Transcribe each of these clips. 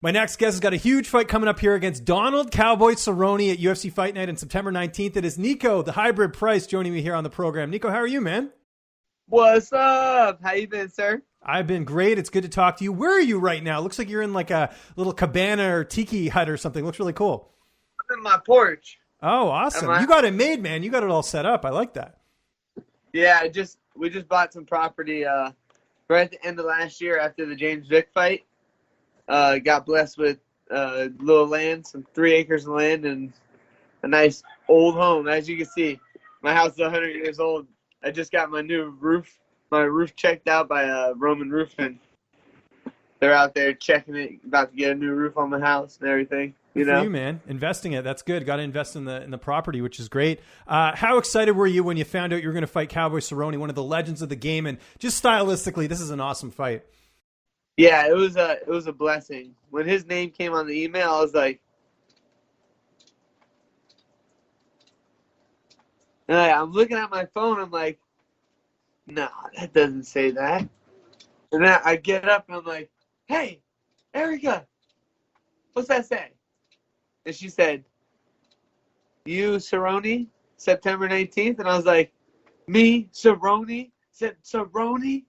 My next guest has got a huge fight coming up here against Donald Cowboy Cerrone at UFC Fight Night on September 19th. It is Niko, the hybrid Price, joining me here on the program. Niko, how are you, man? What's up? How you been, sir? I've been great. It's good to talk to you. Where are you right now? Looks like you're in like a little cabana or tiki hut or something. Looks really cool. I'm in my porch. Oh, awesome. You got it made, man. You got it all set up. I like that. Yeah, we just bought some property right at the end of last year after the James Vick fight. Got blessed with little land, some 3 acres of land, and a nice old home. As you can see, my house is 100 years old. I just got my roof checked out by Roman Roofing. They're out there checking it, about to get a new roof on my house and everything. Good for you, man. Investing it. That's good. Got to invest in the property, which is great. How excited were you when you found out you were going to fight Cowboy Cerrone, one of the legends of the game? And just stylistically, this is an awesome fight. Yeah, it was a blessing. When his name came on the email, I was like, I'm looking at my phone. I'm like, no, that doesn't say that. And then I get up and I'm like, hey, Erica, what's that say? And she said, you, Cerrone, September 19th? And I was like, me, Cerrone? Cerrone?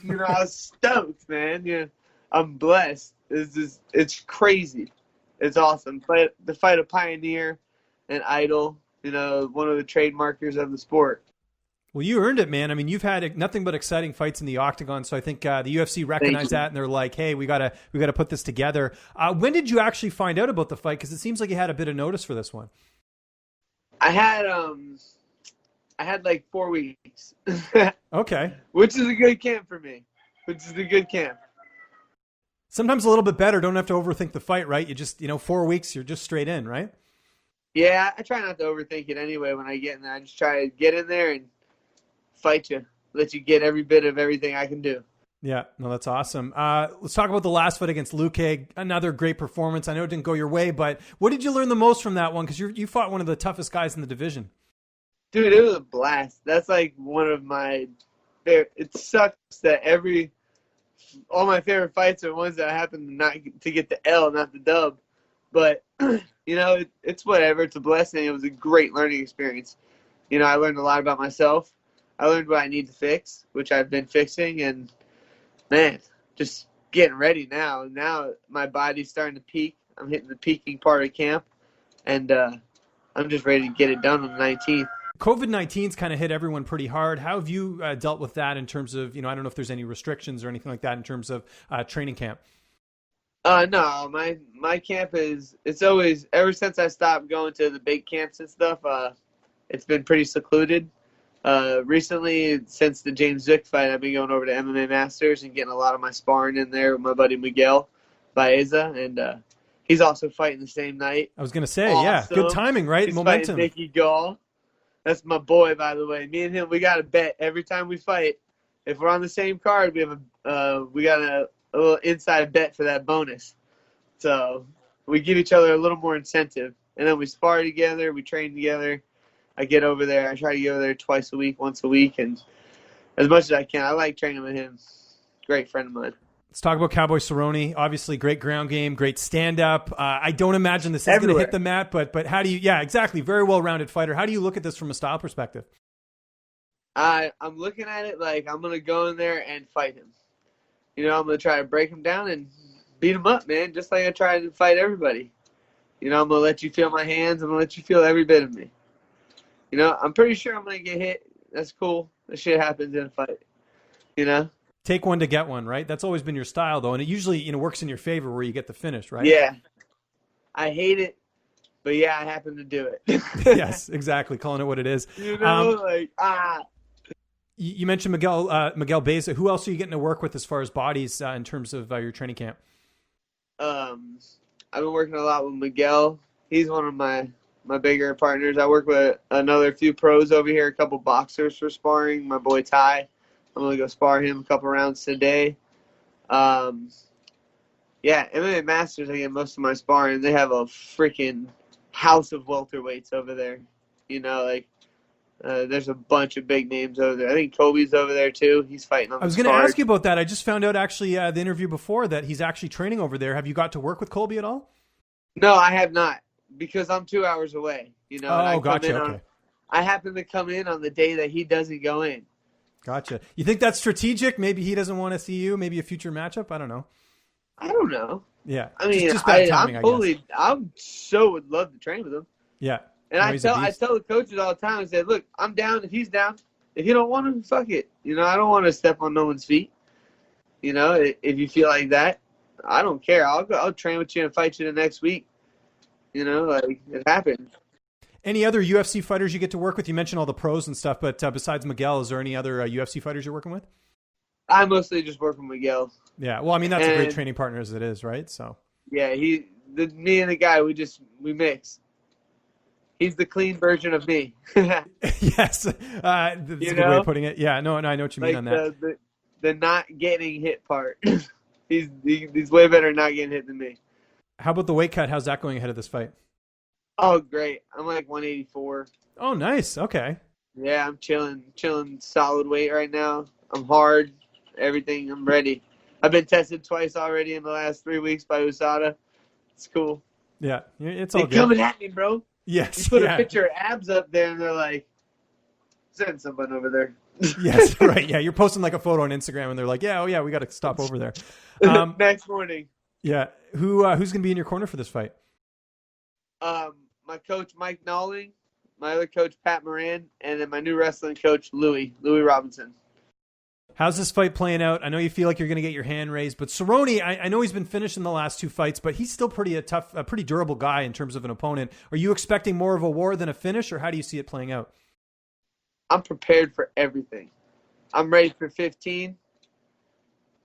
You know, I was stoked, man. You know, I'm blessed. It's crazy. It's awesome. To fight a pioneer, an idol, you know, one of the trademarkers of the sport. Well, you earned it, man. I mean, you've had nothing but exciting fights in the octagon. So I think the UFC recognized that, and they're like, "Hey, we gotta put this together." When did you actually find out about the fight? Because it seems like you had a bit of notice for this one. I had like 4 weeks. Okay. Which is a good camp for me. Sometimes a little bit better. Don't have to overthink the fight, right? You just 4 weeks, you're just straight in, right? Yeah, I try not to overthink it anyway when I get in there. I just try to get in there and fight you. Let you get every bit of everything I can do. Yeah, no, that's awesome. Let's talk about the last fight against Luque. Another great performance. I know it didn't go your way, but what did you learn the most from that one? Because you fought one of the toughest guys in the division. Dude, it was a blast. That's like one of my favorite. It sucks that all my favorite fights are ones that I happen to get the L, not the dub. But, you know, it's whatever. It's a blessing. It was a great learning experience. You know, I learned a lot about myself. I learned what I need to fix, which I've been fixing. And, man, just getting ready now. Now my body's starting to peak. I'm hitting the peaking part of camp. And I'm just ready to get it done on the 19th. COVID-19's kind of hit everyone pretty hard. How have you dealt with that in terms of, I don't know if there's any restrictions or anything like that in terms of training camp? No, my camp it's always, ever since I stopped going to the big camps and stuff, it's been pretty secluded. Recently, since the James Vick fight, I've been going over to MMA Masters and getting a lot of my sparring in there with my buddy Miguel Baeza, and he's also fighting the same night. I was going to say, awesome. Yeah, good timing, right? He's Momentum. Fighting Nicky Gall. That's my boy, by the way. Me and him, we got a bet every time we fight. If we're on the same card, we got a little inside bet for that bonus. So we give each other a little more incentive. And then we spar together, we train together. I get over there. I try to get over there once a week, and as much as I can. I like training with him. Great friend of mine. Let's talk about Cowboy Cerrone. Obviously, great ground game, great stand-up. I don't imagine this is going to hit the mat, but how do you – yeah, exactly. Very well-rounded fighter. How do you look at this from a style perspective? I'm looking at it like I'm going to go in there and fight him. You know, I'm going to try to break him down and beat him up, man, just like I try to fight everybody. You know, I'm going to let you feel my hands. I'm going to let you feel every bit of me. You know, I'm pretty sure I'm going to get hit. That's cool. That shit happens in a fight, you know? Take one to get one, right? That's always been your style, though, and it usually works in your favor where you get the finish, right? Yeah. I hate it, but yeah, I happen to do it. Yes, exactly. Calling it what it is. You know, You mentioned Miguel Baeza. Who else are you getting to work with as far as bodies in terms of your training camp? I've been working a lot with Miguel. He's one of my bigger partners. I work with another few pros over here, a couple boxers for sparring. My boy Ty. I'm going to go spar him a couple rounds today. Yeah, MMA Masters, I get most of my sparring. They have a freaking house of welterweights over there. You know, like, There's a bunch of big names over there. I think Colby's over there too. He's fighting on the I was going to ask you about that. I just found out actually the interview before that he's actually training over there. Have you got to work with Colby at all? No, I have not, because I'm 2 hours away. You know. Oh, gotcha. Okay. I happen to come in on the day that he doesn't go in. Gotcha. You think that's strategic? Maybe he doesn't want to see you. Maybe a future matchup. I don't know. I don't know. Yeah. I mean, just bad timing, I so would love to train with him. Yeah. And I tell the coaches all the time, I say, look, I'm down if he's down. If you don't want him, fuck it. You know, I don't want to step on no one's feet. You know, if you feel like that, I don't care. I'll train with you and fight you the next week. You know, like, it happens. Any other UFC fighters you get to work with? You mentioned all the pros and stuff, but besides Miguel, is there any other UFC fighters you're working with? I mostly just work with Miguel. Yeah, well, I mean, that's a great training partner as it is, right? So. Yeah, me and the guy, we mix. He's the clean version of me. Yes, that's a good way of putting it. Yeah, no, I know what you mean on that. The not getting hit part. he's way better at not getting hit than me. How about the weight cut? How's that going ahead of this fight? Oh, great. I'm like 184. Oh, nice. Okay. Yeah, I'm chilling solid weight right now. I'm hard. Everything. I'm ready. I've been tested twice already in the last 3 weeks by USADA. It's cool. Yeah, it's all good. They're coming at me, bro. Yes. You put a picture of abs up there, and they're like, send someone over there. Yes, right. Yeah, you're posting like a photo on Instagram, and they're like, yeah, we got to stop over there. Next morning. Yeah. Who's going to be in your corner for this fight? My coach, Mike Nolling, my other coach, Pat Moran, and then my new wrestling coach, Louie Robinson. How's this fight playing out? I know you feel like you're going to get your hand raised, but Cerrone, I know he's been finished in the last 2 fights, but he's still pretty durable guy in terms of an opponent. Are you expecting more of a war than a finish, or how do you see it playing out? I'm prepared for everything. I'm ready for 15,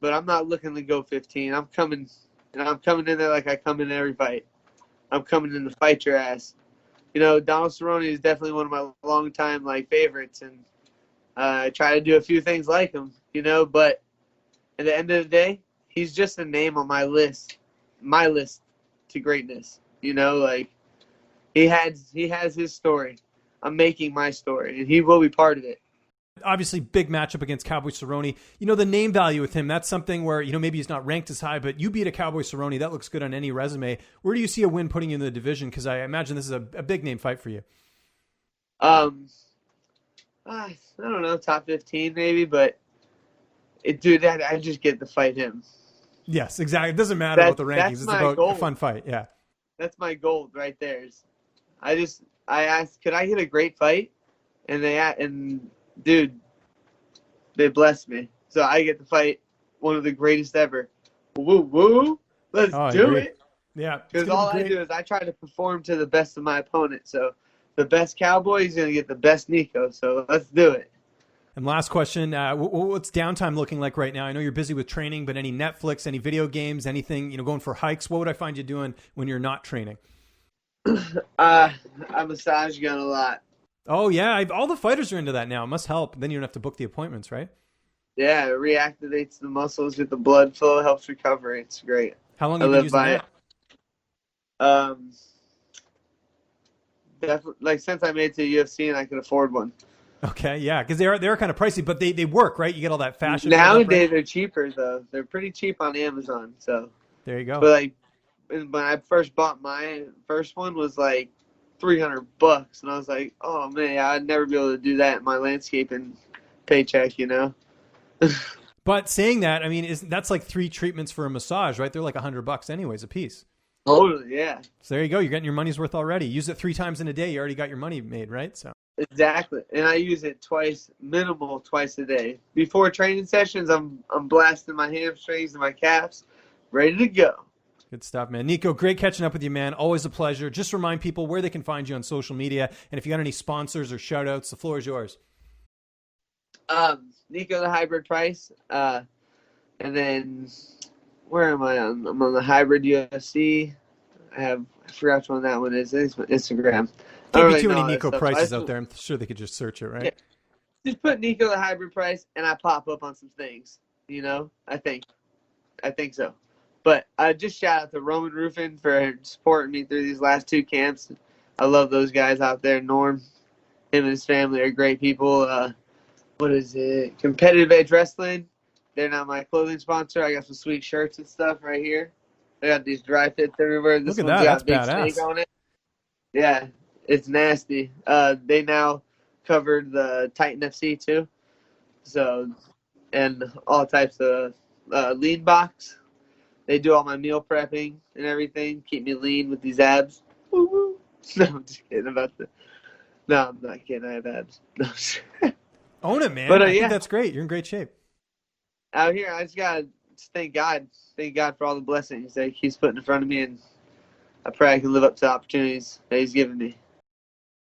but I'm not looking to go 15. I'm coming in there like I come in every fight. I'm coming in to fight your ass. You know, Donald Cerrone is definitely one of my longtime favorites, and I try to do a few things like him, you know, but at the end of the day, he's just a name on my list to greatness. You know, like, he has his story. I'm making my story, and he will be part of it. Obviously, big matchup against Cowboy Cerrone. You know, the name value with him, that's something where, you know, maybe he's not ranked as high, but you beat a Cowboy Cerrone. That looks good on any resume. Where do you see a win putting you in the division? Because I imagine this is a big name fight for you. I don't know, top 15 maybe, but I just get to fight him. Yes, exactly. It doesn't matter about the rankings. It's about a fun fight. Yeah. That's my goal right there. I asked, could I get a great fight? And dude, they blessed me. So I get to fight one of the greatest ever. Woo woo. Let's do it. Yeah. Because all I do is I try to perform to the best of my opponent. So the best Cowboy is going to get the best Niko. So let's do it. And last question, what's downtime looking like right now? I know you're busy with training, but any Netflix, any video games, anything, you know, going for hikes? What would I find you doing when you're not training? I massage gun a lot. Oh, yeah. All the fighters are into that now. It must help. Then you don't have to book the appointments, right? Yeah, it reactivates the muscles, get the blood flow, helps recovery. It's great. How long have you been using that? Definitely, since I made it to the UFC and I could afford one. Okay, yeah, because they're kind of pricey, but they work, right? You get all that fashion. Nowadays, they're cheaper, though. They're pretty cheap on Amazon, so. There you go. But, when I first bought my first one was $300, and I was like, oh, man, I'd never be able to do that in my landscaping paycheck, you know? But saying that, I mean, that's like 3 treatments for a massage, right? They're like $100 anyways a piece. Totally, yeah. So there you go. You're getting your money's worth already. Use it 3 times in a day. You already got your money made, right? So exactly, and I use it twice a day. Before training sessions, I'm blasting my hamstrings and my calves, ready to go. Good stuff, man. Niko, great catching up with you, man. Always a pleasure. Just remind people where they can find you on social media, and if you got any sponsors or shout outs, the floor is yours. Niko the Hybrid Price, and then where am I on? I'm on the Hybrid UFC. I forgot which one that one is. It's Instagram. Can't be too many Niko Prices out there. I'm sure they could just search it, right? Yeah. Just put Niko the Hybrid Price, and I pop up on some things. You know, I think so. But just shout out to Roman Roofing for supporting me through these last 2 camps. I love those guys out there, Norm Him and his family are great people. What is it? Competitive Edge Wrestling. They're not my clothing sponsor. I got some sweet shirts and stuff right here. I got these dry fits everywhere. This Look at one's that. got a big That's badass. snake on it. Yeah, it's nasty. They now covered the Titan FC too. So, and all types of lean box. They do all my meal prepping and everything. Keep me lean with these abs. Woo-woo. No, I'm just kidding about the. No, I'm not kidding. I have abs. No. Own it, man. But, I yeah. think that's great. You're in great shape. Out here, I just gotta thank God. Thank God for all the blessings that He keeps putting in front of me, and I pray I can live up to the opportunities that He's given me.